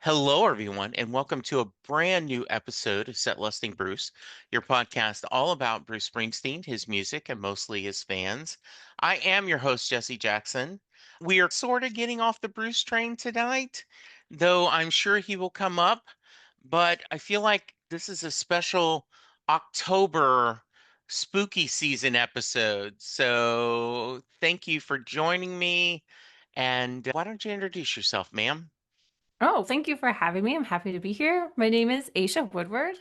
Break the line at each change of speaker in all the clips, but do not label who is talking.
Hello, everyone, and welcome to a brand new episode of Set Lusting Bruce, your podcast all about Bruce Springsteen, his music, and mostly his fans. I am your host, Jesse Jackson. We are sort of getting off the Bruce train tonight, though I'm sure he will come up. But I feel like this is a special October spooky season episode. So thank you for joining me. And why don't you introduce yourself, ma'am?
Oh, thank you for having me. I'm happy to be here. My name is Aisha Woodward.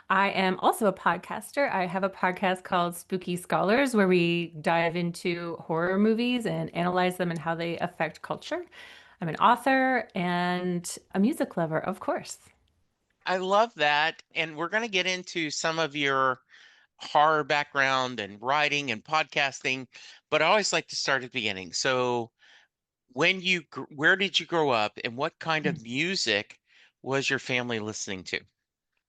I am also a podcaster. I have a podcast called Spooky Scholars where we dive into horror movies and analyze them and how they affect culture. I'm an author and a music lover, of course.
I love that. And we're going to get into some of your horror background and writing and podcasting, but I always like to start at the beginning. So, where did you grow up and what kind of music was your family listening to?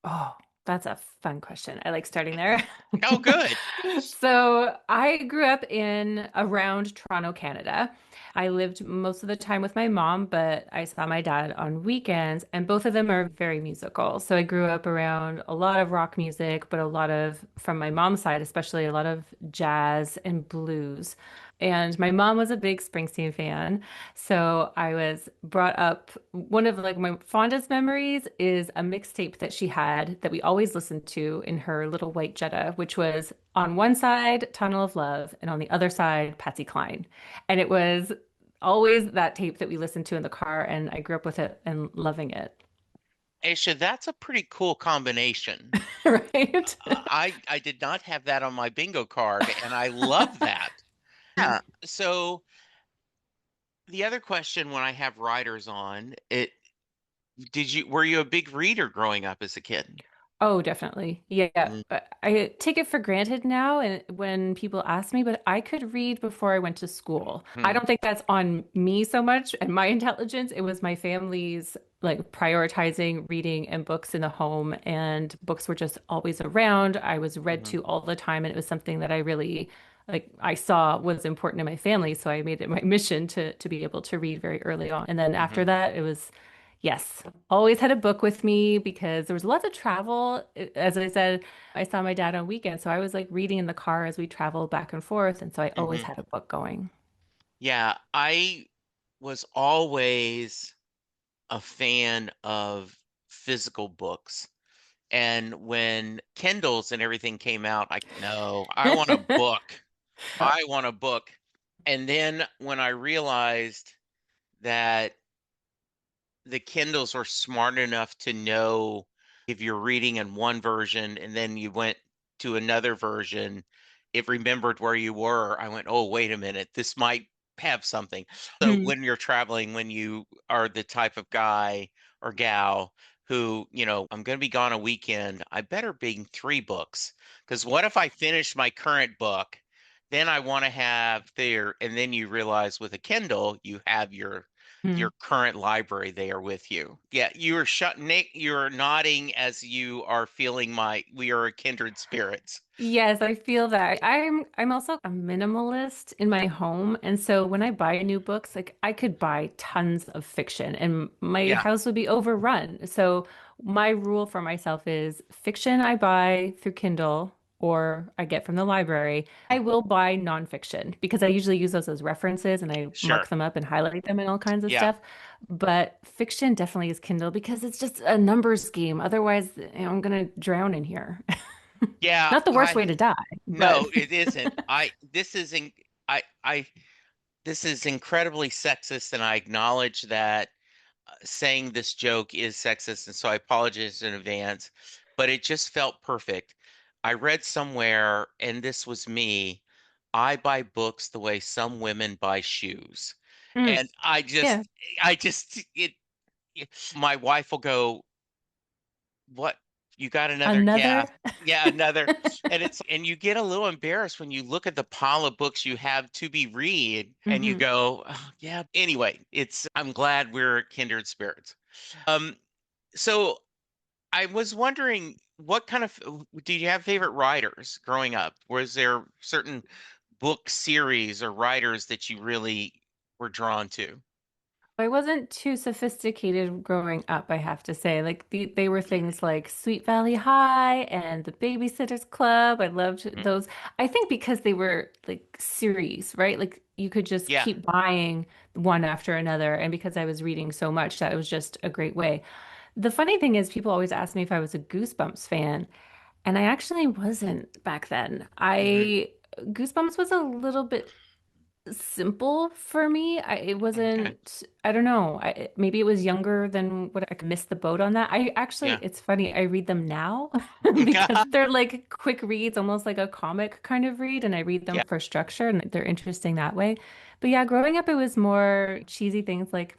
Oh, that's a fun question. I like starting there.
Oh, good.
So I grew up in around Toronto, Canada. I lived most of the time with my mom, but I saw my dad on weekends, and both of them are very musical. So I grew up around a lot of rock music, but a lot of, from my mom's side, especially a lot of jazz and blues. And my mom was a big Springsteen fan. So I was brought up. One of like my fondest memories is a mixtape that she had that we always listened to in her little white Jetta, which was on one side Tunnel of Love and on the other side Patsy Cline. And it was always that tape that we listened to in the car, and I grew up with it and loving it.
Aisha, that's a pretty cool combination.
Right?
I did not have that on my bingo card, and I love that. Yeah. So the other question when I have writers on, it did you were you a big reader growing up as a kid?
Oh, definitely. Yeah. I take it for granted now and when people ask me, but I could read before I went to school. I
Mhm.
don't think that's on me so much and my intelligence. It was my family's like prioritizing reading and books in the home, and books were just always around. I was read
Mhm.
to all the time, and it was something that I really like I saw was important in my family, so I made it my mission to be able to read very early on. And then after
Mhm.
that, it was yes, always had a book with me because there was lots of travel. As I said, I saw my dad on weekends, so I was like reading in the car as we traveled back and forth, and so I always
Mhm.
had a book going.
Yeah, I was always a fan of physical books. And when Kindles and everything came out, no, I want a book. I want a book. And then when I realized that the Kindles were smart enough to know if you're reading in one version and then you went to another version, it remembered where you were. I went, oh, wait a minute, this might have something. So
Mhm.
when you're traveling, when you are the type of guy or gal who, I'm going to be gone a weekend, I better bring three books. Because what if I finish my current book? Then I want to have there, and then you realize with a Kindle, you have your current library there with you. Yeah, you're nodding as you are feeling we are kindred spirits.
Yes, I feel that. I'm also a minimalist in my home, and so when I buy new books, like I could buy tons of fiction and my
Yeah.
house would be overrun. So my rule for myself is fiction I buy through Kindle or I get from the library. I will buy nonfiction because I usually use those as references and I mark
Sure.
them up and highlight them and all kinds of
Yeah.
stuff. But fiction definitely is Kindle because it's just a numbers game. Otherwise, I'm gonna drown in here.
Yeah,
Not the worst
I
way to die, but
no, it isn't. I this is in I this is incredibly sexist and I acknowledge that saying this joke is sexist and so I apologize in advance, but it just felt perfect. I read somewhere and this was me. I buy books the way some women buy shoes.
mm,
And I
yeah,
just, I just, my wife will go, what? You got another?
another.
Yeah. Yeah, another. And you get a little embarrassed when you look at the pile of books you have to be read and you
hmm
go, "Oh, yeah. Anyway, I'm glad we're kindred spirits. Um, so I was wondering what kind of, did you have favorite writers growing up? Was there certain book series or writers that you really were drawn to?
I wasn't too sophisticated growing up, I have to say. Like they were things like Sweet Valley High and The Babysitter's Club. I loved
Mhm.
those. I think because they were like series, right? Like you could just
Yeah.
keep buying one after another. And because I was reading so much, that was just a great way. The funny thing is, people always ask me if I was a Goosebumps fan, and I actually wasn't back then.
Hmm.
I Goosebumps was a little bit simple for me. It
Okay.
wasn't, I don't know. Maybe it was younger than what I could miss the boat on that. I actually,
Yeah.
it's funny. I read them now because they're like quick reads, almost like a comic kind of read. And I read them
Yeah.
for structure and they're interesting that way. But yeah, growing up, it was more cheesy things like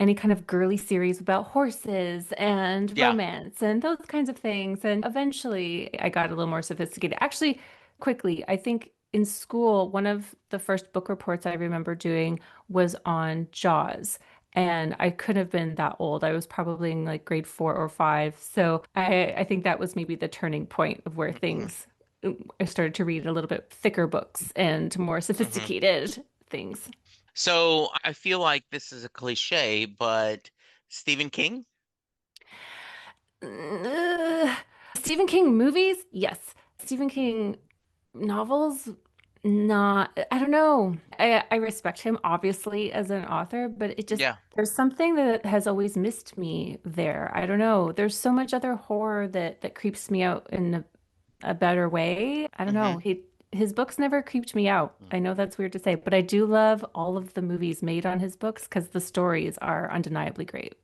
any kind of girly series about horses and
Yeah.
romance and those kinds of things. And eventually I got a little more sophisticated. Actually, quickly, I think in school, one of the first book reports I remember doing was on Jaws. And I couldn't have been that old. I was probably in like grade 4 or 5. So I think that was maybe the turning point of where
Hmm.
things, I started to read a little bit thicker books and more
Hmm.
sophisticated things.
So I feel like this is a cliche, but Stephen King?
Ugh. Stephen King movies? Yes. Stephen King novels? Not, I don't know. I respect him obviously as an author, but it just,
Yeah.
there's something that has always missed me there. I don't know. There's so much other horror that creeps me out in a better way. I don't know.
Hmm.
His books never creeped me out. I know that's weird to say, but I do love all of the movies made on his books because the stories are undeniably great.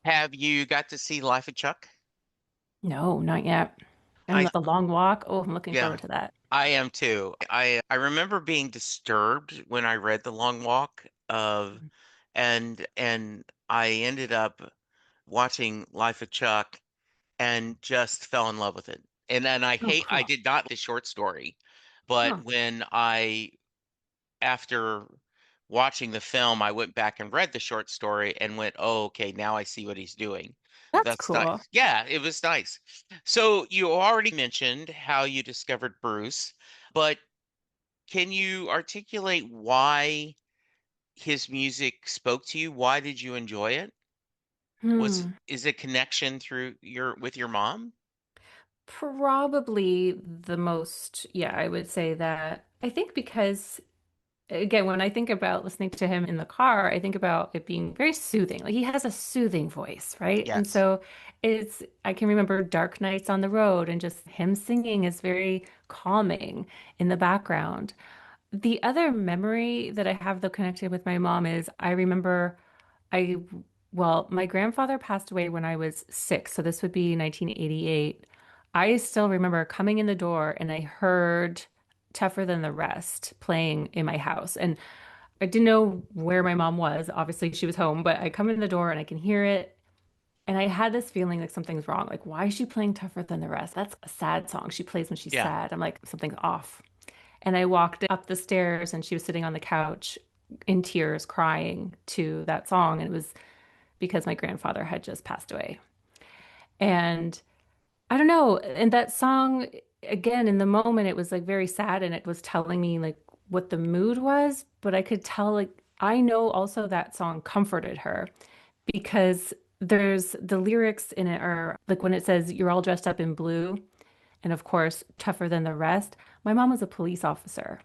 Have you got to see Life of Chuck?
No, not yet. And
I
the long walk. Oh, I'm looking
Yeah,
forward to that.
I am too. I remember being disturbed when I read The Long Walk of and I ended up watching Life of Chuck and just fell in love with it. And
Oh,
I
cool.
did not the short story, but
Huh.
when I after watching the film, I went back and read the short story and went, "Oh, okay, now I see what he's doing."
That's
That's
cool.
nice. Yeah, it was nice. So you already mentioned how you discovered Bruce, but can you articulate why his music spoke to you? Why did you enjoy it?
Hmm.
Is it connection through your with your mom?
Probably the most, yeah, I would say that. I think because, again, when I think about listening to him in the car, I think about it being very soothing. Like he has a soothing voice, right? And
Yes.
so I can remember dark nights on the road and just him singing is very calming in the background. The other memory that I have though connected with my mom is I remember I, well, my grandfather passed away when I was 6, so this would be 1988. I still remember coming in the door and I heard Tougher Than the Rest playing in my house. And I didn't know where my mom was. Obviously, she was home, but I come in the door and I can hear it. And I had this feeling like something's wrong. Like, why is she playing Tougher Than the Rest? That's a sad song she plays when she's
Yeah.
sad. I'm like, something's off. And I walked up the stairs and she was sitting on the couch in tears, crying to that song. And it was because my grandfather had just passed away. And I don't know. And that song, again, in the moment, it was like very sad and it was telling me like what the mood was. But I could tell, like, I know also that song comforted her because there's the lyrics in it are like when it says, "You're all dressed up in blue." And of course, tougher than the rest. My mom was a police officer.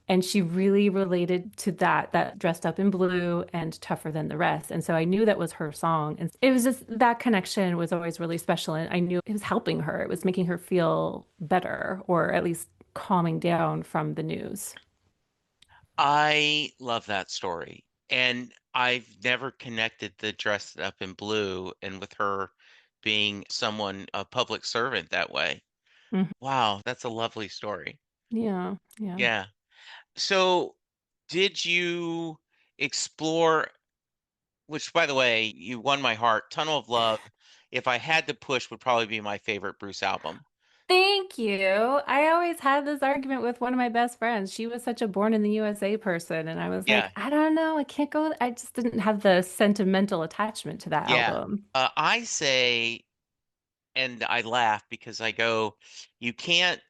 And she really related to that dressed up in blue and tougher than the rest. And so I knew that was her song. And it was just that connection was always really special. And I knew it was helping her. It was making her feel better or at least calming down from the news.
I love that story. And I've never connected the dressed up in blue and with her being someone, a public servant that way.
Mhm.
Wow, that's a lovely story.
Yeah, yeah.
Yeah. So, did you explore, which by the way, you won my heart, Tunnel of Love, if I had to push, would probably be my favorite Bruce album.
Thank you. I always had this argument with one of my best friends. She was such a born in the USA person. And I was like,
Yeah.
I don't know. I can't go. I just didn't have the sentimental attachment to that
Yeah.
album.
I say, and I laugh because I go, you can't,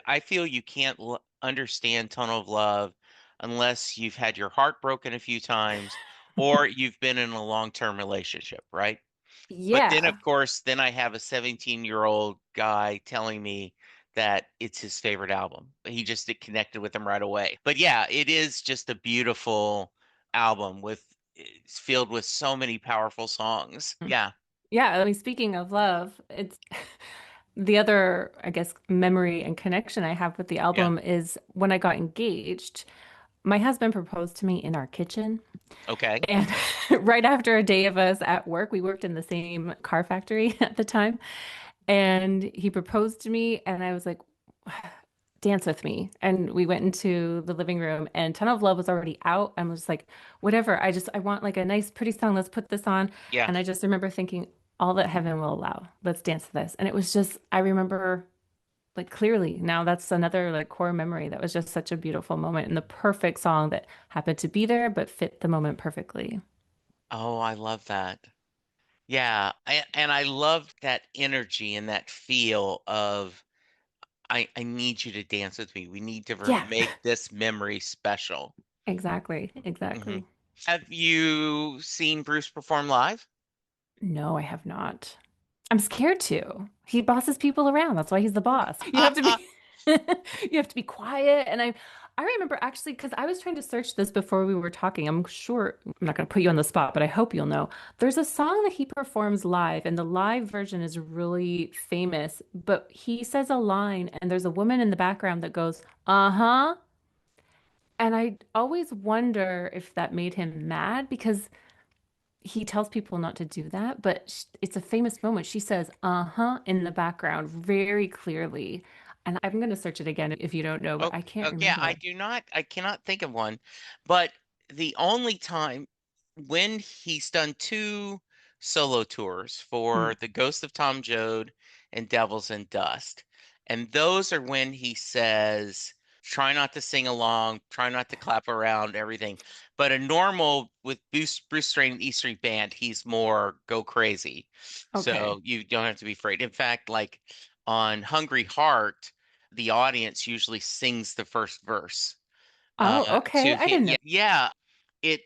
I feel you can't understand Tunnel of Love unless you've had your heart broken a few times or you've been in a long-term relationship, right? But then, of
Yeah.
course, then I have a 17-year-old guy telling me that it's his favorite album. He just connected with him right away. But yeah, it is just a beautiful album with it's filled with so many powerful songs. Yeah.
Yeah, I mean, speaking of love, it's the other, I guess, memory and connection I have with the
Yeah.
album is when I got engaged, my husband proposed to me in our kitchen.
Okay.
And right after a day of us at work, we worked in the same car factory at the time. And he proposed to me, and I was like, dance with me. And we went into the living room, and Ton of Love was already out. And was like, whatever. I want like a nice, pretty song. Let's put this on.
Yeah.
And I just remember thinking, all that heaven will allow. Let's dance to this. And it was just, I remember like clearly now that's another like core memory that was just such a beautiful moment and the perfect song that happened to be there but fit the moment perfectly.
Oh, I love that. Yeah. And I love that energy and that feel of I need you to dance with me. We need to
Yeah,
make this memory special.
exactly.
Hmm.
Exactly.
Have you seen Bruce perform live?
No, I have not. I'm scared to. He bosses people around. That's why he's the boss. You have to be you have to be quiet. And I remember actually because I was trying to search this before we were talking. I'm sure I'm not going to put you on the spot, but I hope you'll know. There's a song that he performs live, and the live version is really famous. But he says a line, and there's a woman in the background that goes, "Uh-huh." And I always wonder if that made him mad because he tells people not to do that, but it's a famous moment. She says, uh-huh, in the background very clearly. And I'm going to search it again if you don't know, but
Oh,
I can't
okay.
remember it.
I cannot think of one. But the only time when he's done two solo tours
Hmm.
for The Ghost of Tom Joad and Devils and Dust. And those are when he says, try not to sing along, try not to clap around, everything. But a normal with Bruce Strain and E Street Band, he's more go crazy.
Okay.
So you don't have to be afraid. In fact, like on Hungry Heart, the audience usually sings the first verse
Oh, okay.
to
I
him.
didn't
Yeah,
know.
yeah. It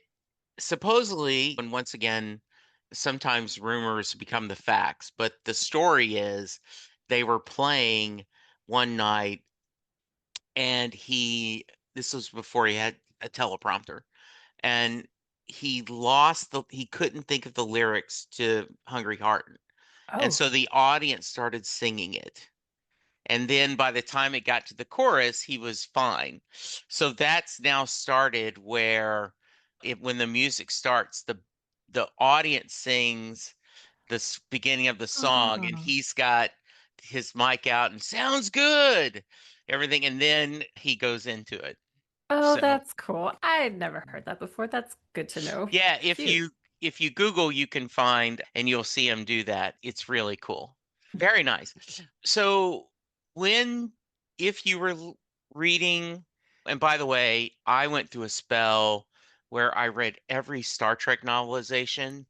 supposedly, and once again, sometimes rumors become the facts, but the story is they were playing one night and this was before he had a teleprompter, and he couldn't think of the lyrics to Hungry Heart. And
Oh,
so the audience started singing it. And then by the time it got to the chorus, he was fine. So that's now started where when the music starts, the audience sings beginning of the song, and
oh,
he's got his mic out and sounds good, everything, and then he goes into it.
oh,
So
that's cool. I'd never heard that before. That's good to know.
yeah,
Cute.
if you Google, you can find and you'll see him do that. It's really cool. Very nice. So when if you were reading, and by the way, I went through a spell where I read every Star Trek novelization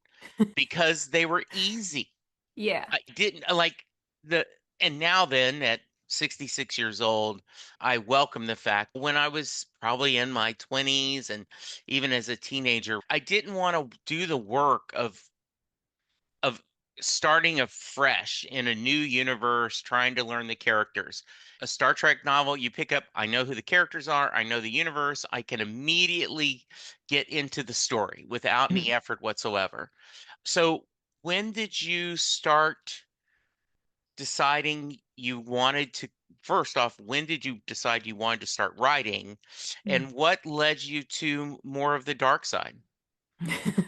because they were easy.
Yeah.
I didn't like the and now then at 66 years old, I welcome the fact when I was probably in my 20s and even as a teenager, I didn't want to do the work of starting afresh in a new universe, trying to learn the characters. A Star Trek novel, you pick up, I know who the characters are, I know the universe, I can immediately get into the story without any
Mhm.
effort whatsoever. So, when did you start deciding you wanted to, first off, when did you decide you wanted to start writing? And what led you to more of the dark side?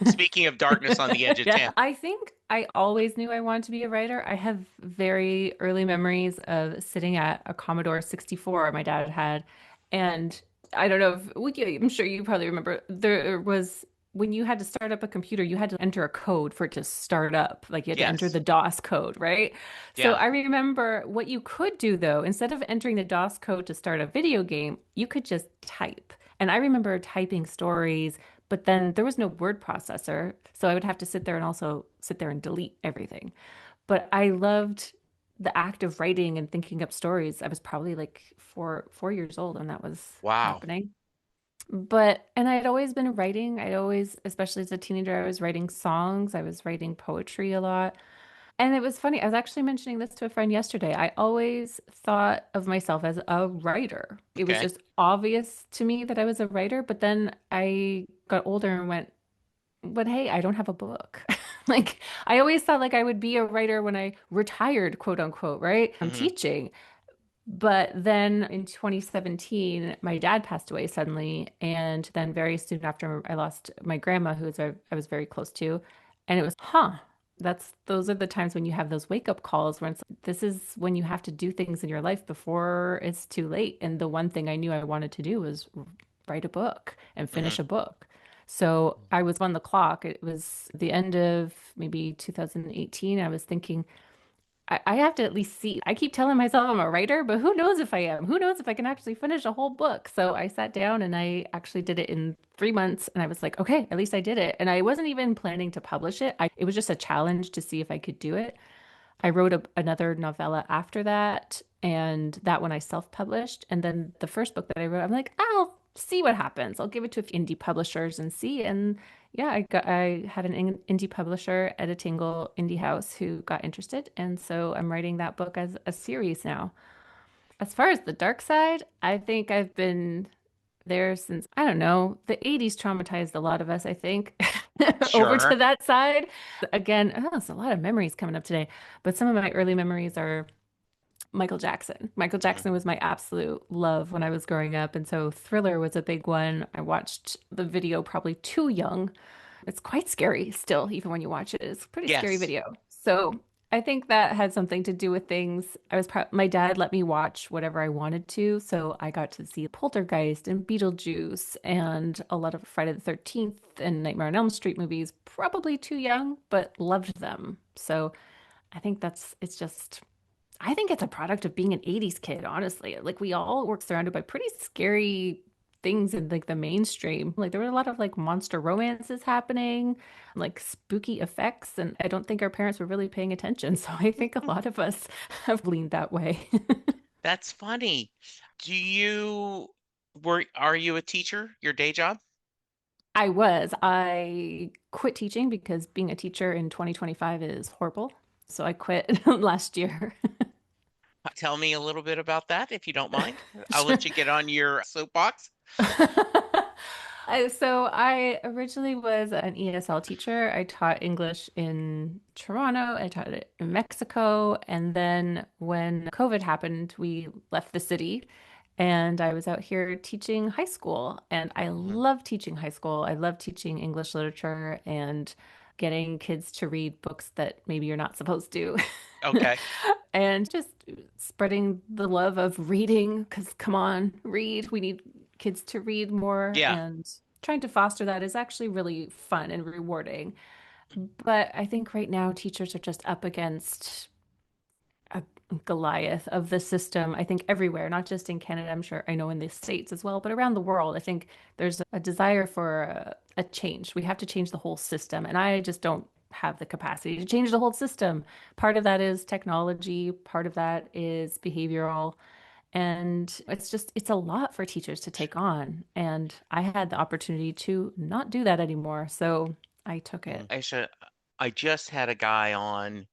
Speaking of darkness on the edge of
Yeah,
town.
I think I always knew I wanted to be a writer. I have very early memories of sitting at a Commodore 64 my dad had. And I don't know if I'm sure you probably remember there was when you had to start up a computer, you had to enter a code for it to start up. Like you had to enter
Yes.
the DOS code, right? So
Yeah.
I remember what you could do though, instead of entering the DOS code to start a video game, you could just type. And I remember typing stories, but then there was no word processor, so I would have to sit there and also sit there and delete everything. But I loved the act of writing and thinking up stories. I was probably like four years old when that was
Wow.
happening. And I'd always been writing. I'd always, especially as a teenager, I was writing songs. I was writing poetry a lot. And it was funny. I was actually mentioning this to a friend yesterday. I always thought of myself as a writer. It was
Okay.
just obvious to me that I was a writer. But then I got older and went, but hey, I don't have a book. Like, I always thought like I would be a writer when I retired, quote unquote, right? I'm
Hmm.
teaching. But then in 2017, my dad passed away suddenly. And then very soon after, I lost my grandma, I was very close to. And it was, those are the times when you have those wake up calls when it's, this is when you have to do things in your life before it's too late. And the one thing I knew I wanted to do was write a book and
Hmm.
finish a book. So I was on the clock. It was the end of maybe 2018. I was thinking, I have to at least see. I keep telling myself I'm a writer, but who knows if I am? Who knows if I can actually finish a whole book? So I sat down and I actually did it in 3 months. And I was like, okay, at least I did it. And I wasn't even planning to publish it. It was just a challenge to see if I could do it. I wrote another novella after that, and that one I self-published. And then the first book that I wrote, I'm like, I'll see what happens. I'll give it to indie publishers and see. And yeah, I had an indie publisher at a Tingle indie house who got interested, and so I'm writing that book as a series now. As far as the dark side, I think I've been there since, I don't know, the 80s traumatized a lot of us, I think, over to
Sure.
that side. Again, oh, it's a lot of memories coming up today, but some of my early memories are Michael Jackson. Michael
Hmm.
Jackson was my absolute love when I was growing up, and so Thriller was a big one. I watched the video probably too young. It's quite scary still, even when you watch it. It's a pretty scary
Yes.
video. So I think that had something to do with things. My dad let me watch whatever I wanted to, so I got to see Poltergeist and Beetlejuice and a lot of Friday the 13th and Nightmare on Elm Street movies. Probably too young, but loved them. So I think I think it's a product of being an 80s kid, honestly. Like we all were surrounded by pretty scary things in like the mainstream. Like there were a lot of like monster romances happening, like spooky effects, and I don't think our parents were really paying attention. So I think a lot of us have leaned that way.
That's funny. Do you are you a teacher, your day job?
I quit teaching because being a teacher in 2025 is horrible. So I quit last year.
Tell me a little bit about that if you don't mind. I'll
Sure.
let you get on your soapbox.
So I originally was an ESL teacher. I taught English in Toronto. I taught it in Mexico. And then when COVID happened, we left the city and I was out here teaching high school. And I
Mhm.
love teaching high school. I love teaching English literature and getting kids to read books that maybe you're not supposed to.
Okay.
And just spreading the love of reading, because come on, read. We need kids to read more,
Yeah.
and trying to foster that is actually really fun and rewarding. But I think right now teachers are just up against a Goliath of the system. I think everywhere, not just in Canada, I'm sure I know in the States as well, but around the world, I think there's a desire for a change. We have to change the whole system. And I just don't have the capacity to change the whole system. Part of that is technology, part of that is behavioral. And it's a lot for teachers to take on. And I had the opportunity to not do that anymore. So I took it.
Aisha, I just had a guy on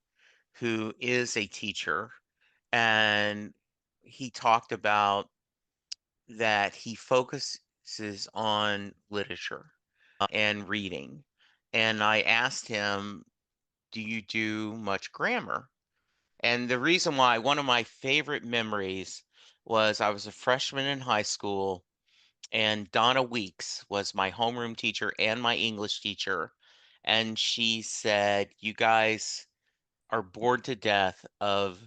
who is a teacher, and he talked about that he focuses on literature and reading. And I asked him, do you do much grammar? And the reason why, one of my favorite memories was I was a freshman in high school, and Donna Weeks was my homeroom teacher and my English teacher. And she said, you guys are bored to death of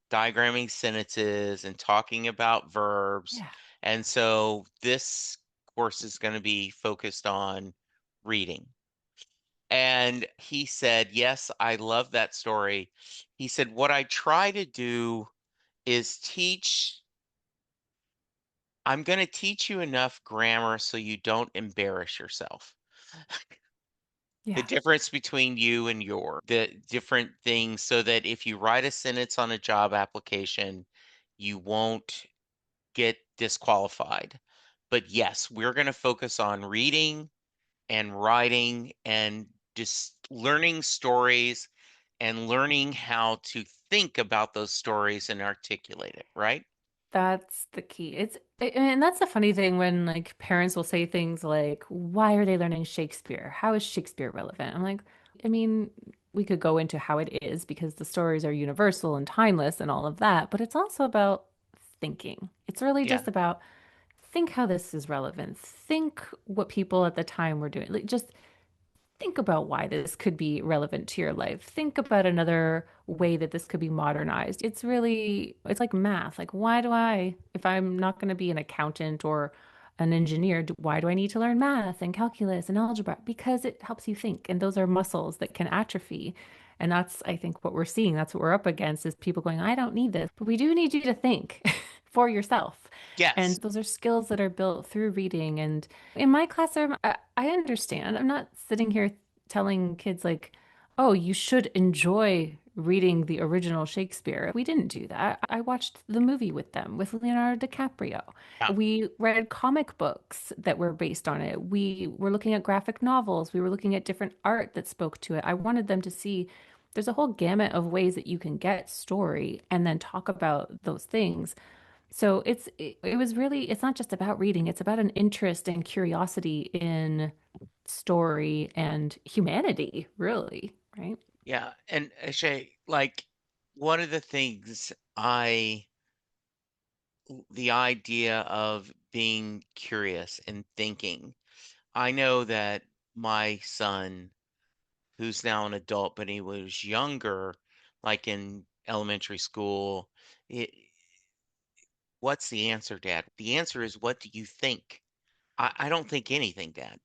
diagramming sentences and talking about verbs.
Yeah.
And so this course is going to be focused on reading. And he said, yes, I love that story. He said, what I try to do is I'm going to teach you enough grammar so you don't embarrass yourself. The
Yeah.
difference between you and the different things so that if you write a sentence on a job application, you won't get disqualified. But yes, we're going to focus on reading and writing and just learning stories and learning how to think about those stories and articulate it, right?
That's the key. And that's the funny thing when like parents will say things like, "Why are they learning Shakespeare? How is Shakespeare relevant?" I'm like, I mean, we could go into how it is because the stories are universal and timeless and all of that, but it's also about thinking. It's really
Yeah.
just about think how this is relevant. Think what people at the time were doing. Like just think about why this could be relevant to your life. Think about another way that this could be modernized. It's like math. Like, why do I, if I'm not going to be an accountant or an engineer, why do I need to learn math and calculus and algebra? Because it helps you think. And those are muscles that can atrophy. And that's, I think, what we're seeing. That's what we're up against is people going, I don't need this, but we do need you to think for yourself. And
Yes.
those are skills that are built through reading. And in my classroom, I understand. I'm not sitting here telling kids, like, oh, you should enjoy reading the original Shakespeare. We didn't do that. I watched the movie with them, with Leonardo DiCaprio.
Yeah.
We read comic books that were based on it. We were looking at graphic novels. We were looking at different art that spoke to it. I wanted them to see there's a whole gamut of ways that you can get story and then talk about those things. So it was really it's not just about reading, it's about an interest and curiosity in story and humanity, really, right?
Yeah. And Shay, like one of the things the idea of being curious and thinking, I know that my son, who's now an adult, but he was younger, like in elementary school, it, what's the answer, Dad? The answer is, what do you think? I don't think anything, Dad.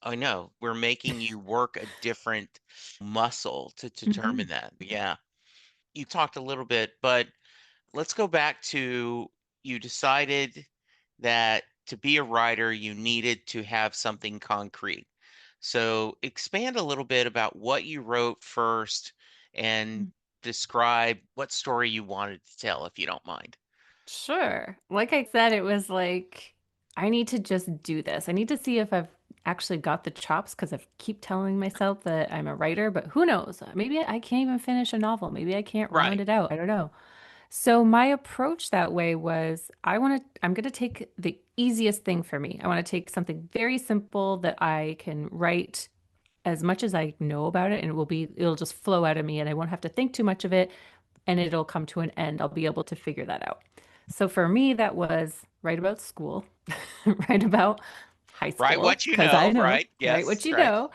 I know. We're making you work a different muscle to
Hmm.
determine that. Yeah. You talked a little bit, but let's go back to you decided that to be a writer, you needed to have something concrete. So expand a little bit about what you wrote first and describe what story you wanted to tell, if you don't mind.
Sure. Like I said, it was like, I need to just do this. I need to see if I've actually got the chops because I keep telling myself that I'm a writer, but who knows? Maybe I can't even finish a novel. Maybe I can't round
Right.
it out. I don't know. So my approach that way was I'm going to take the easiest thing for me. I want to take something very simple that I can write as much as I know about it and it'll just flow out of me and I won't have to think too much of it and it'll come to an end. I'll be able to figure that out. So for me, that was write about school, write about high
Write
school,
what you
because I
know,
know,
right?
write what
Yes,
you
right.
know.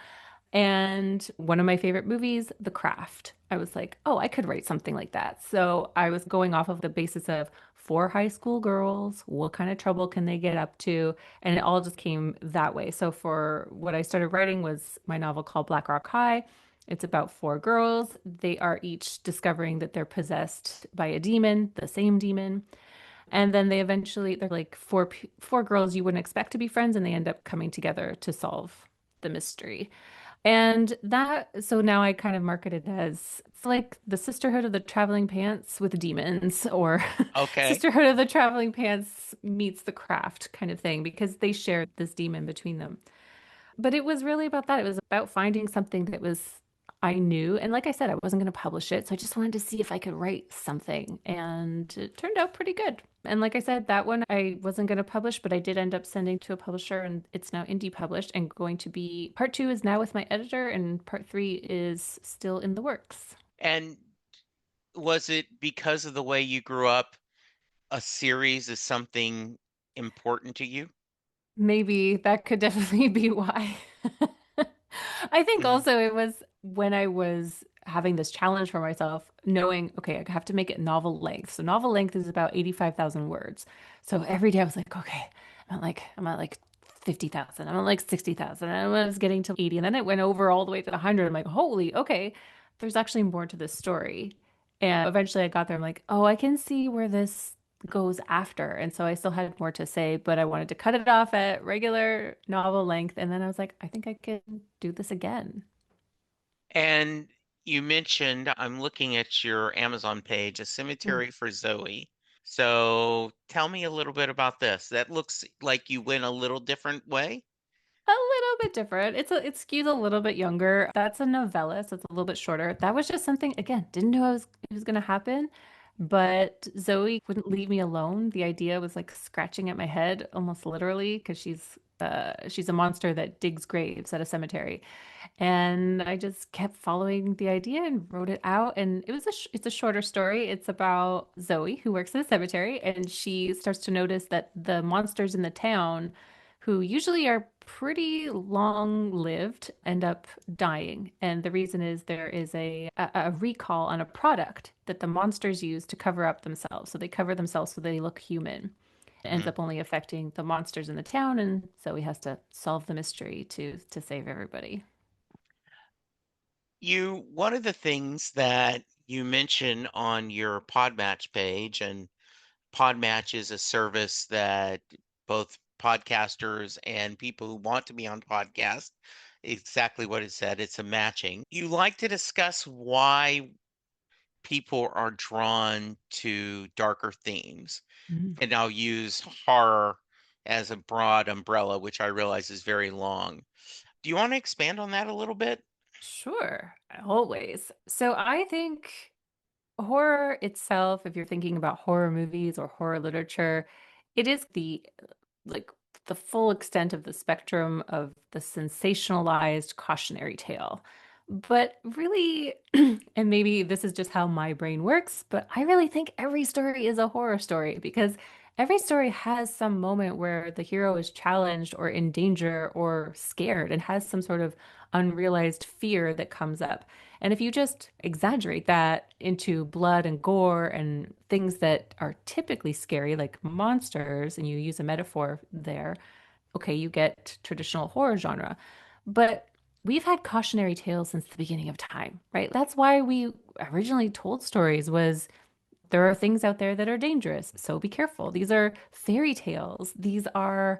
And one of my favorite movies, The Craft. I was like, oh, I could write something like that. So I was going off of the basis of four high school girls, what kind of trouble can they get up to? And it all just came that way. So for what I started writing was my novel called BlackRock High. It's about four girls. They are each discovering that they're possessed by a demon, the same demon. And then they're like four girls you wouldn't expect to be friends, and they end up coming together to solve the mystery. And so now I kind of market it as it's like the Sisterhood of the Traveling Pants with demons, or
Okay.
Sisterhood of the Traveling Pants meets the craft kind of thing, because they share this demon between them. But it was really about that. It was about finding something that was I knew. And like I said, I wasn't going to publish it. So I just wanted to see if I could write something. And it turned out pretty good. And like I said, that one I wasn't going to publish, but I did end up sending to a publisher and it's now indie published and going to be part two is now with my editor and part three is still in the works.
And was it because of the way you grew up, a series is something important to you?
Maybe that could definitely be why. I think
Mhm.
also it was when I was having this challenge for myself, knowing, okay, I have to make it novel length. So novel length is about 85,000 words. So every day I was like, okay, I'm at like 50,000. I'm at like 60,000. And I was getting to 80. And then it went over all the way to 100. I'm like, holy, okay, there's actually more to this story. And eventually I got there. I'm like, oh, I can see where this goes after. And so I still had more to say, but I wanted to cut it off at regular novel length. And then I was like, I think I can do this again.
And you mentioned, I'm looking at your Amazon page, A
Mm.
Cemetery for Zoe. So tell me a little bit about this. That looks like you went a little different way.
A little bit different. It skews a little bit younger. That's a novella, so it's a little bit shorter. That was just something, again, didn't know it was gonna happen, but Zoe wouldn't leave me alone. The idea was like scratching at my head almost literally because she's a monster that digs graves at a cemetery. And I just kept following the idea and wrote it out. And it's a shorter story. It's about Zoe who works at a cemetery, and she starts to notice that the monsters in the town, who usually are pretty long-lived, end up dying. And the reason is there is a recall on a product that the monsters use to cover up themselves. So they cover themselves so they look human. It ends
Mhm.
up only affecting the monsters in the town, and Zoe has to solve the mystery to save everybody.
One of the things that you mention on your Podmatch page, and Podmatch is a service that both podcasters and people who want to be on podcast, exactly what it said, it's a matching. You like to discuss why people are drawn to darker themes. And I'll use horror as a broad umbrella, which I realize is very long. Do you want to expand on that a little bit?
Sure, always. So I think horror itself, if you're thinking about horror movies or horror literature, it is like the full extent of the spectrum of the sensationalized cautionary tale. But really, and maybe this is just how my brain works, but I really think every story is a horror story because every story has some moment where the hero is challenged or in danger or scared and has some sort of unrealized fear that comes up. And if you just exaggerate that into blood and gore and things that are typically scary, like monsters, and you use a metaphor there, okay, you get traditional horror genre. But we've had cautionary tales since the beginning of time, right? That's why we originally told stories was there are things out there that are dangerous, so be careful. These are fairy tales. These are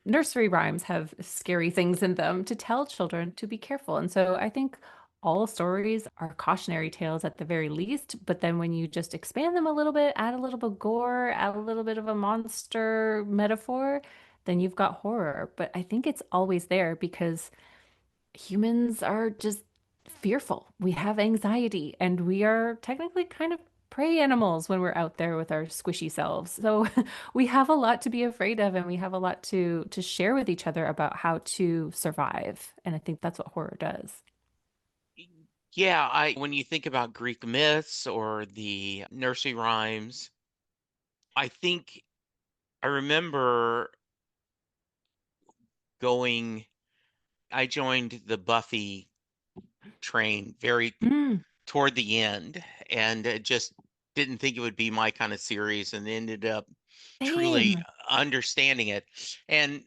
nursery rhymes have scary things in them to tell children to be careful. And so I think all stories are cautionary tales at the very least, but then when you just expand them a little bit, add a little bit of gore, add a little bit of a monster metaphor, then you've got horror. But I think it's always there because humans are just fearful. We have anxiety, and we are technically kind of prey animals when we're out there with our squishy selves. So we have a lot to be afraid of, and we have a lot to share with each other about how to survive. And I think that's what horror does.
Yeah, I when you think about Greek myths or the nursery rhymes, I think I remember going, I joined the Buffy train very
Mm,
toward the end and just didn't think it would be my kind of series and ended up truly
same.
understanding it. And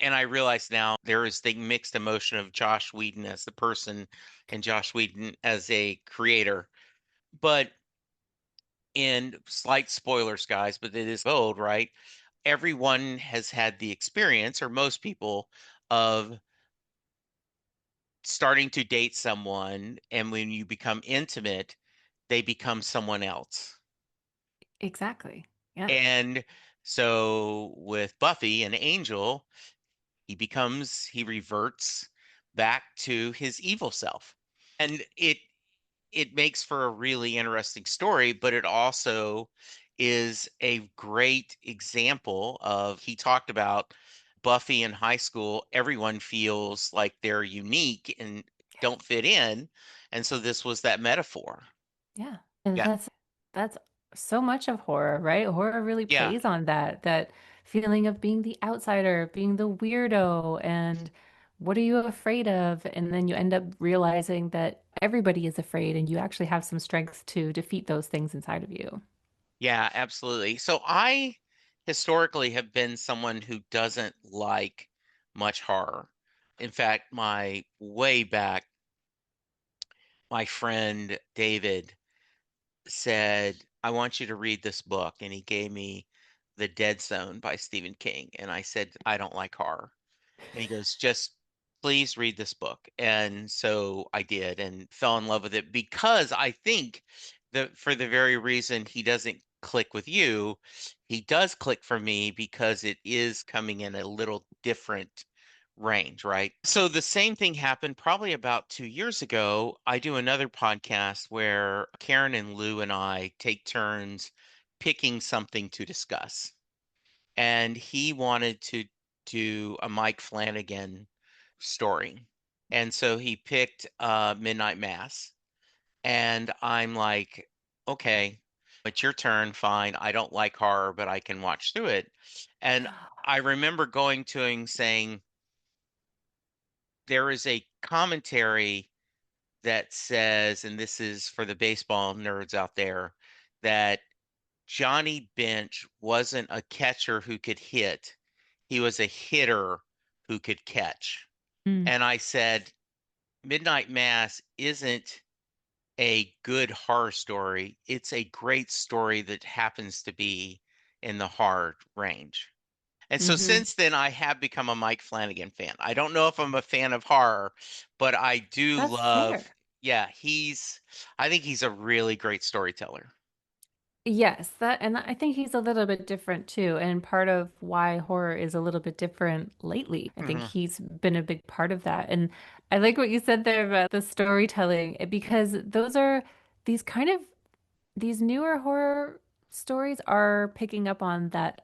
and I realize now there is the mixed emotion of Josh Whedon as the person and Josh Whedon as a creator. But in slight spoilers, guys, but it is old, right? Everyone has had the experience, or most people, of starting to date someone, and when you become intimate, they become someone else.
Exactly. Yes.
And so with Buffy and Angel, he reverts back to his evil self. And it makes for a really interesting story, but it also is a great example of he talked about Buffy in high school, everyone feels like they're unique and don't fit in. And so this was that metaphor.
Yeah. And
Yeah.
that's so much of horror, right? Horror really
Yeah.
plays on that feeling of being the outsider, being the weirdo, and what are you afraid of? And then you end up realizing that everybody is afraid and you actually have some strength to defeat those things inside of you.
Yeah, absolutely. So I historically have been someone who doesn't like much horror. In fact, my way back, my friend David said, I want you to read this book. And he gave me The Dead Zone by Stephen King. And I said, I don't like horror. And he goes, just please read this book. And so I did and fell in love with it because I think that for the very reason he doesn't click with you, he does click for me because it is coming in a little different range, right? So the same thing happened probably about 2 years ago. I do another podcast where Karen and Lou and I take turns picking something to discuss. And he wanted to do a Mike Flanagan story. And so he picked Midnight Mass. And I'm like, okay, it's your turn. Fine. I don't like horror, but I can watch through it. And I remember going to him saying, there is a commentary that says, and this is for the baseball nerds out there, that Johnny Bench wasn't a catcher who could hit. He was a hitter who could catch.
Mm.
And I said, Midnight Mass isn't a good horror story. It's a great story that happens to be in the horror range. And so
Hmm.
since then, I have become a Mike Flanagan fan. I don't know if I'm a fan of horror, but I do
That's
love,
fair.
yeah, I think he's a really great storyteller.
Yes, that and I think he's a little bit different too. And part of why horror is a little bit different lately, I think
Mhm.
he's been a big part of that. And I like what you said there about the storytelling because those are these kind of these newer horror stories are picking up on that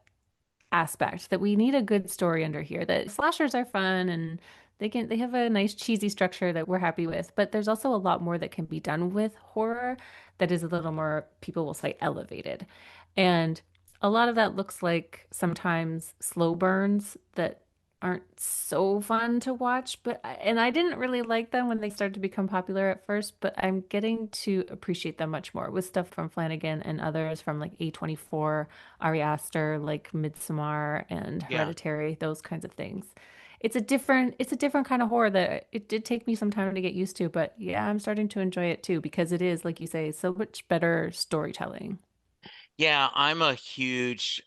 aspect that we need a good story under here. That slashers are fun and they have a nice cheesy structure that we're happy with, but there's also a lot more that can be done with horror that is a little more people will say elevated. And a lot of that looks like sometimes slow burns that aren't so fun to watch, but and I didn't really like them when they started to become popular at first, but I'm getting to appreciate them much more with stuff from Flanagan and others from like A24, Ari Aster, like Midsommar and
Yeah.
Hereditary, those kinds of things. It's a different kind of horror that it did take me some time to get used to, but yeah, I'm starting to enjoy it too because it is, like you say, so much better storytelling.
Yeah, I'm a huge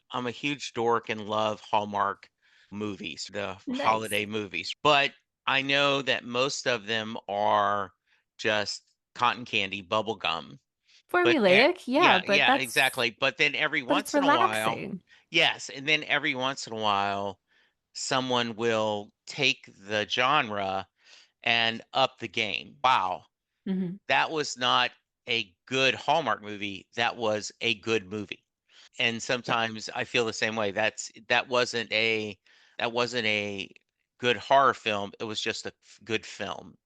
dork and love Hallmark movies, the
Nice.
holiday movies. But I know that most of them are just cotton candy, bubble gum. But
Formulaic, yeah,
yeah,
but
yeah,
that's
exactly. But then every
but it's
once in a while,
relaxing.
yes, and then every once in a while, someone will take the genre and up the game. Wow,
Hmm.
that was not a good Hallmark movie. That was a good movie. And
Yeah,
sometimes I feel the same way. That wasn't a good horror film. It was just a good film.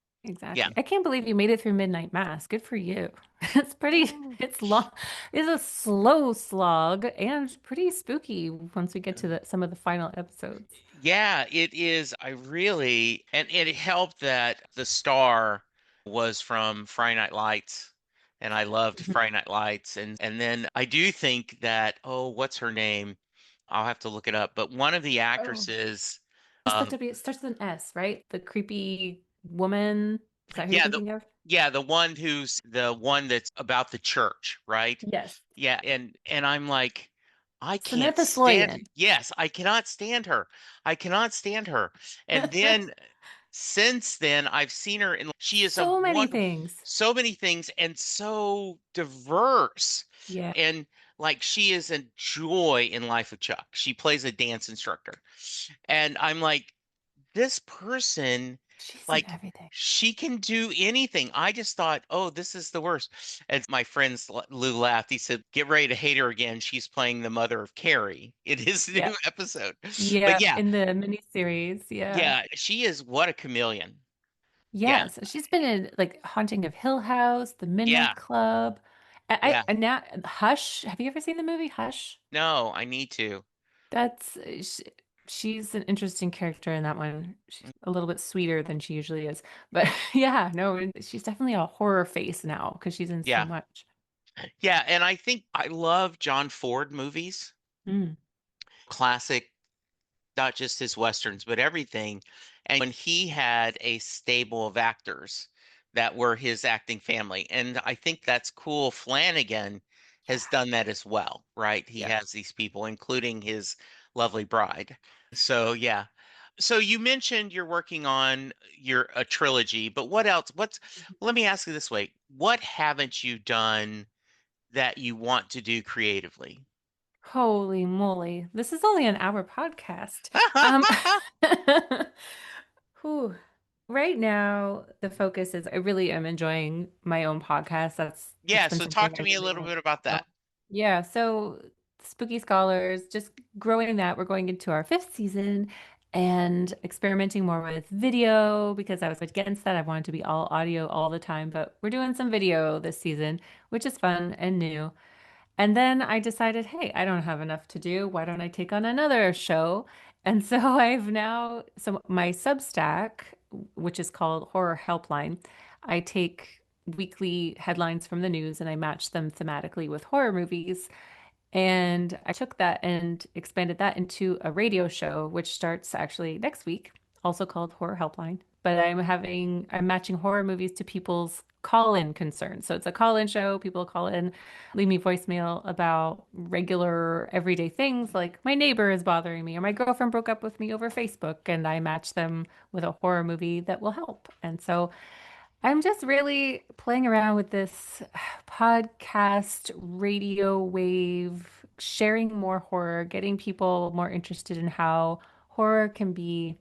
Yeah.
exactly. I can't believe you made it through Midnight Mass. Good for you. It's pretty,
Mm.
it's long, it's a slow slog and pretty spooky once we get to some of the final episodes.
Yeah, it is. I really, and it helped that the star was from Friday Night Lights, and I loved
Mhm.
Friday Night Lights, and then I do think that, oh, what's her name? I'll have to look it up, but one of the
Oh,
actresses, um,
it starts with an S, right? The creepy woman. Is that who you're
yeah,
thinking of?
the one who's the one that's about the church, right?
Yes.
Yeah, and I'm like, I can't
Samantha
stand,
Sloyan.
yes, I cannot stand her. I cannot stand her. And then since then, I've seen her in, she is a
So many
one,
things.
so many things and so diverse.
Yeah.
And like she is a joy in Life of Chuck. She plays a dance instructor. And I'm like, this person,
She's in
like,
everything.
she can do anything. I just thought, oh, this is the worst. And my friend Lou laughed. He said, get ready to hate her again. She's playing the mother of Carrie in his new
Yep.
episode. But
Yep.
yeah,
In the miniseries. Yeah.
yeah, she is what a chameleon. Yeah,
Yes. She's been in like Haunting of Hill House, The
yeah,
Midnight Club.
yeah.
And now Hush. Have you ever seen the movie Hush?
No, I need to.
That's she's an interesting character in that one. She's a little bit sweeter than she usually is. But yeah, no, she's definitely a horror face now because she's in so
Yeah,
much.
yeah. And I think I love John Ford movies,
Mm.
classic, not just his westerns, but everything. And when he had a stable of actors that were his acting family. And I think that's cool. Flanagan has
Yeah.
done that as well, right? He
Yeah.
has these people, including his lovely bride. So yeah. So you mentioned you're working on your a trilogy, but what else? Let me ask you this way. What haven't you done that you want to do creatively?
Holy moly. This is only an hour podcast. Um, whew. Right now, the focus is I really am enjoying my own podcast. That's
Yeah,
been
so
something
talk to
I
me a
really
little
want
bit about
to
that.
know. Yeah, so Spooky Scholars, just growing that. We're going into our fifth season and experimenting more with video because I was against that. I wanted to be all audio all the time, but we're doing some video this season, which is fun and new. And then I decided, hey, I don't have enough to do. Why don't I take on another show? And so so my Substack, which is called Horror Helpline, I take weekly headlines from the news and I match them thematically with horror movies. And I took that and expanded that into a radio show, which starts actually next week, also called Horror Helpline. But I'm matching horror movies to people's call-in concerns. So it's a call-in show. People call in, leave me voicemail about regular everyday things like my neighbor is bothering me or my girlfriend broke up with me over Facebook, and I match them with a horror movie that will help. And so I'm just really playing around with this podcast, radio wave, sharing more horror, getting people more interested in how horror can be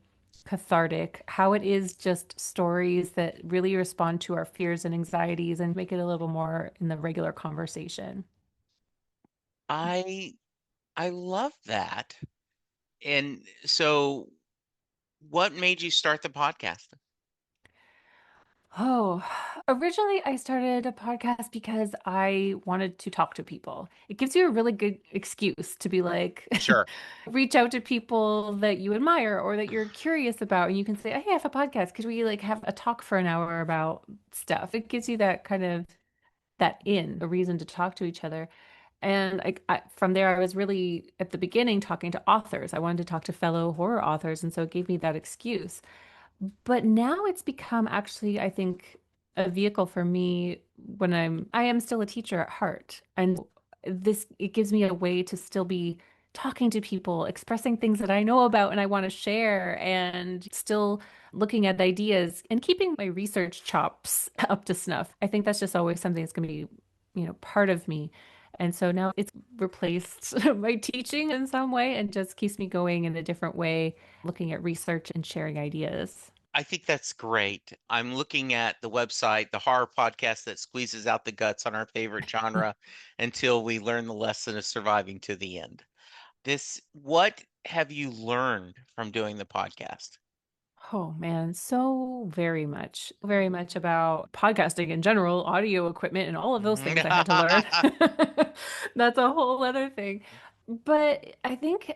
cathartic, how it is just stories that really respond to our fears and anxieties and make it a little more in the regular conversation.
I I love that. And so what made you start the podcast?
Oh, originally I started a podcast because I wanted to talk to people. It gives you a really good excuse to be like,
Sure.
reach out to people that you admire or that you're curious about, and you can say, "Hey, I have a podcast. Could we like have a talk for an hour about stuff?" It gives you that kind of a reason to talk to each other. And from there, I was really at the beginning talking to authors. I wanted to talk to fellow horror authors, and so it gave me that excuse. But now it's become actually, I think, a vehicle for me when I am still a teacher at heart. And it gives me a way to still be talking to people, expressing things that I know about and I want to share, and still looking at ideas and keeping my research chops up to snuff. I think that's just always something that's going to be, part of me. And so now it's replaced my teaching in some way and just keeps me going in a different way, looking at research and sharing ideas.
I think that's great. I'm looking at the website, the horror podcast that squeezes out the guts on our favorite genre until we learn the lesson of surviving to the end. What have you learned from doing the podcast?
Oh man, so very much about podcasting in general, audio equipment, and all of those things I had to learn. That's a whole other thing. But I think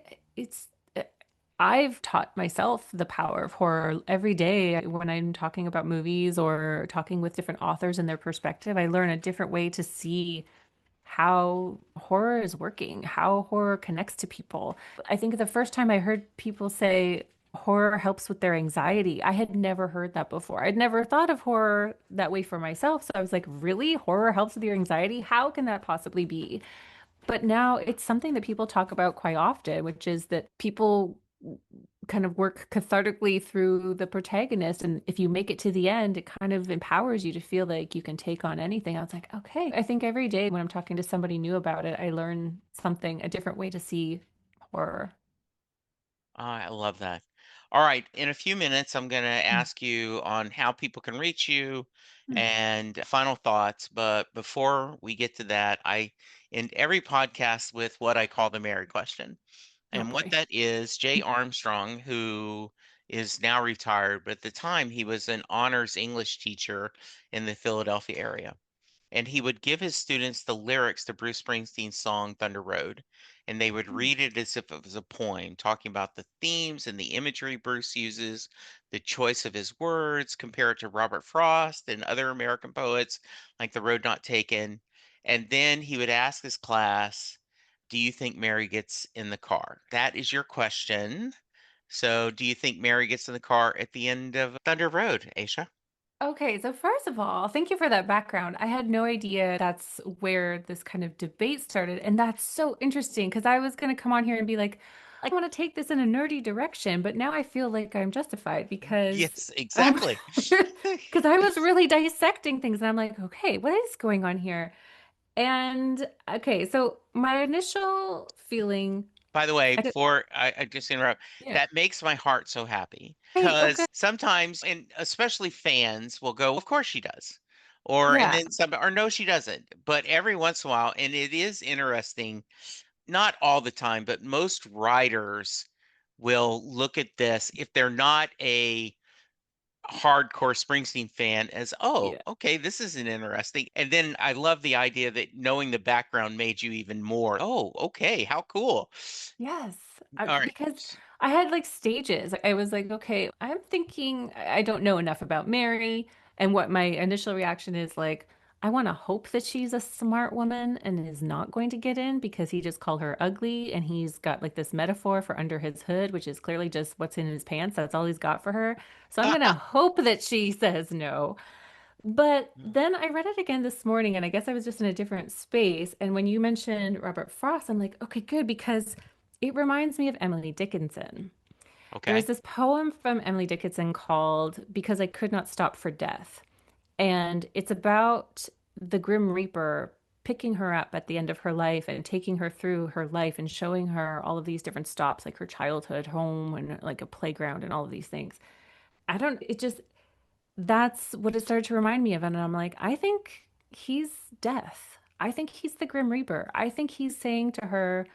I've taught myself the power of horror every day when I'm talking about movies or talking with different authors and their perspective. I learn a different way to see how horror is working, how horror connects to people. I think the first time I heard people say horror helps with their anxiety, I had never heard that before. I'd never thought of horror that way for myself. So I was like, really? Horror helps with your anxiety? How can that possibly be? But now it's something that people talk about quite often, which is that people kind of work cathartically through the protagonist. And if you make it to the end, it kind of empowers you to feel like you can take on anything. I was like, okay. I think every day when I'm talking to somebody new about it, I learn something, a different way to see horror.
I love that. All right, in a few minutes, I'm going to
Mm.
ask you on how people can reach you
Mm.
and final thoughts. But before we get to that, I end every podcast with what I call the Mary question.
Oh
And what
boy.
that is, Jay Armstrong, who is now retired, but at the time he was an honors English teacher in the Philadelphia area, and he would give his students the lyrics to Bruce Springsteen's song Thunder Road, and they would read it as if it was a poem, talking about the themes and the imagery Bruce uses, the choice of his words, compare it to Robert Frost and other American poets like The Road Not Taken. And then he would ask his class, do you think Mary gets in the car? That is your question. So, do you think Mary gets in the car at the end of Thunder Road, Aisha?
Okay, so first of all, thank you for that background. I had no idea that's where this kind of debate started. And that's so interesting because I was going to come on here and be like, I want to take this in a nerdy direction, but now I feel like I'm justified because
Yes,
um
exactly.
because I was really dissecting things and I'm like, okay, what is going on here? And okay, so my initial feeling,
By the way,
I don't,
before I just interrupt,
yeah,
that makes my heart so happy
hey, okay,
because sometimes, and especially fans will go, of course she does. And
yeah,
then some, or no, she doesn't. But every once in a while, and it is interesting, not all the time, but most writers will look at this if they're not a hardcore Springsteen fan as, oh,
yeah.
okay, this isn't interesting. And then I love the idea that knowing the background made you even more, oh, okay, how cool.
Yes,
All right.
because I had like stages. I was like, okay, I'm thinking I don't know enough about Mary, and what my initial reaction is like, I want to hope that she's a smart woman and is not going to get in because he just called her ugly, and he's got like this metaphor for under his hood, which is clearly just what's in his pants. That's all he's got for her. So I'm gonna hope that she says no. But then I read it again this morning, and I guess I was just in a different space. And when you mentioned Robert Frost, I'm like, okay, good, because it reminds me of Emily Dickinson. There's
Okay.
this poem from Emily Dickinson called Because I Could Not Stop for Death. And it's about the Grim Reaper picking her up at the end of her life and taking her through her life and showing her all of these different stops, like her childhood home and like a playground and all of these things. I don't, it just, that's what it started to remind me of. And I'm like, I think he's death. I think he's the Grim Reaper. I think he's saying to her,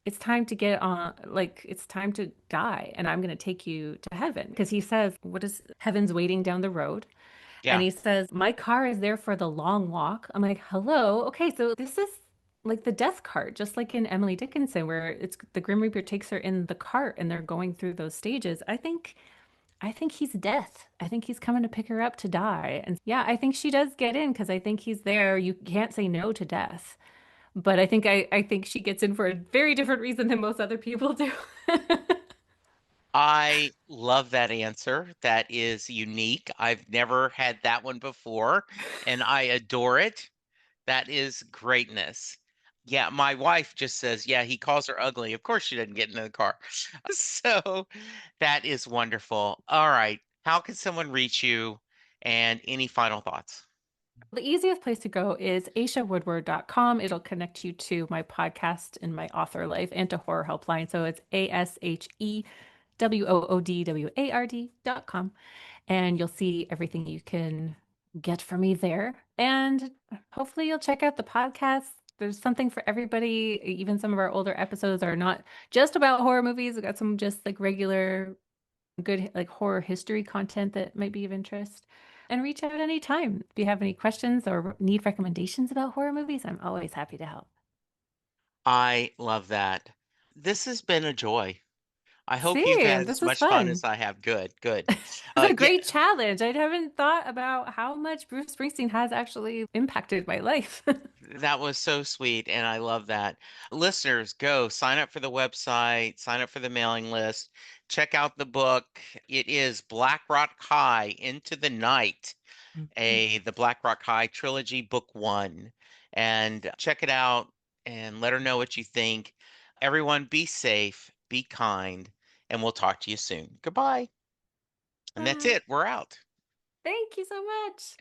it's time to get on, like, it's time to die, and I'm going to take you to heaven. Because he says, what is heaven's waiting down the road? And
Yeah.
he says, my car is there for the long walk. I'm like, hello. Okay, so this is like the death cart, just like in Emily Dickinson, where it's the Grim Reaper takes her in the cart and they're going through those stages. I think he's death. I think he's coming to pick her up to die. And yeah, I think she does get in because I think he's there. You can't say no to death. But I think she gets in for a very different reason than most other people do.
I love that answer. That is unique. I've never had that one before, and I adore it. That is greatness. Yeah, my wife just says, yeah, he calls her ugly. Of course she doesn't get into the car. So that is wonderful. All right. How can someone reach you? And any final thoughts?
The easiest place to go is aishawoodward.com. It'll connect you to my podcast and my author life and to Horror Helpline. So it's ASHEWOODWARD.com. And you'll see everything you can get from me there. And hopefully you'll check out the podcast. There's something for everybody. Even some of our older episodes are not just about horror movies. We've got some just like regular good like horror history content that might be of interest. And reach out anytime. If you have any questions or need recommendations about horror movies, I'm always happy to help.
I love that. This has been a joy. I hope you've
Same.
had as
This was
much fun
fun.
as I have. Good, good.
It's a
Yeah,
great challenge. I haven't thought about how much Bruce Springsteen has actually impacted my life.
that was so sweet, and I love that. Listeners, go sign up for the website, sign up for the mailing list, check out the book. It is BlackRock High Into the Night, the BlackRock High trilogy, book one. And check it out and let her know what you think. Everyone, be safe, be kind, and we'll talk to you soon. Goodbye. And that's
Bye.
it. We're out.
Thank you so much.